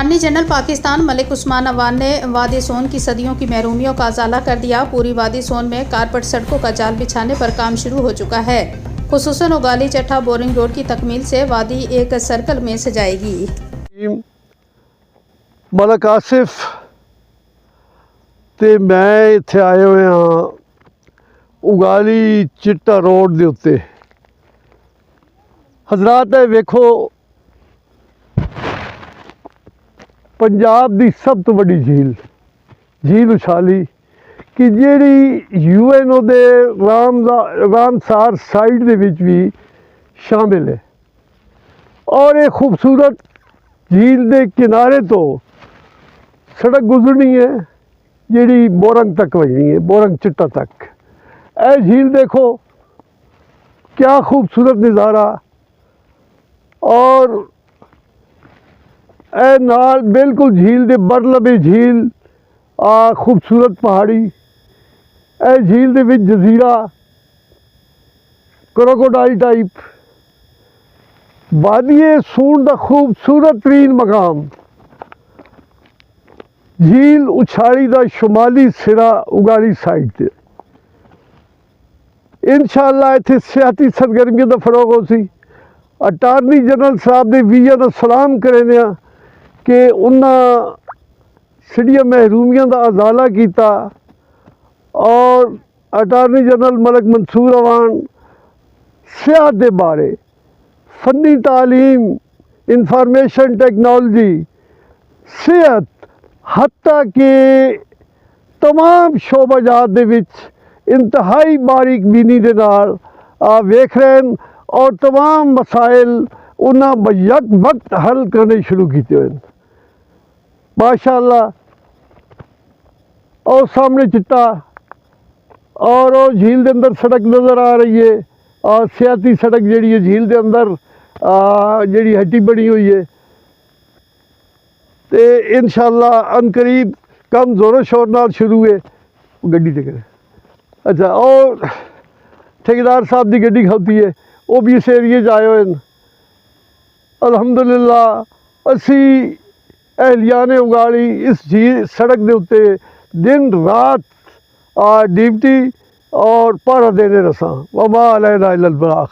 Attorney general Pakistan Malik Usman Awan ने वादी सोन की सदियों की महरूमियों का अजाला कर दिया। पूरी वादी सोन में कारपेट सड़कों का जाल बिछाने पर काम शुरू हो चुका है। खुसूसन उगाली चट्ठा बोरिंग रोड की तकमील से वादी एक सर्कल में सजाएगी। मलिक आसिफ ते मैं इत्थे आए हुए हाँ उगाली चिट्टा रोड के उत्ते। हजरात वेखो पंजाब की सब तो बड़ी झील उछाली कि जिहड़ी यूएनओ दे रामसार साइट दे विच भी शामिल है। और ये खूबसूरत झील के किनारे तो सड़क गुजरनी है जिहड़ी बोरंग तक वजनी है, बोरंग चिट्टा तक। ए झील देखो क्या खूबसूरत नज़ारा। और ए नाल बिल्कुल झील दे बरलबे झील खूबसूरत पहाड़ी। ए झील दे विच जजीरा क्रोकोडाइल टाइप। वादिए सून दा खूबसूरत तरीन मकाम। झील उछाली दा शुमाली सिरा उगाली साइड ते। इंशाअल्लाह इत्थे सियाती सरगर्मियों का फरोग हो सी। अटारनी जनरल साहब के वीज़ा का सलाम करें कि उन्हें सिड़िया महरूमियों का अजाला किया। और अटारनी जनरल मलिक मंसूर अवान सियाहत के बारे फनी तालीम, इंफॉर्मेशन टेक्नोलॉजी, सेहत हत्ता के तमाम शोबाजात दे विच इंतहाई बारीक बीनी दे नाल वेख रहे हैं। और तमाम मसाइल उन्हें बयक वक्त हल करने शुरू किए हुए हैं माशाअल्लाह। और सामने चिट्टा और वो झील के अंदर सड़क नज़र आ रही है। और सियाती सड़क जी है झील के अंदर जी हट्टी बनी हुई है। तो इंशाअल्लाह अनकरीब कम जोरों शोर नाल शुरू है। गड्डी ते करे अच्छा और ठेकेदार साहब की गड्डी खड़ोती है, वो भी इस एरिए आए हुए हैं। अल्हम्दुलिल्लाह असी एहलियाने उगाली इस झील सड़क के उत्ते दिन रात ड्यूटी और पहरा देने रसा। वमा अलैना इल्लल बलाग।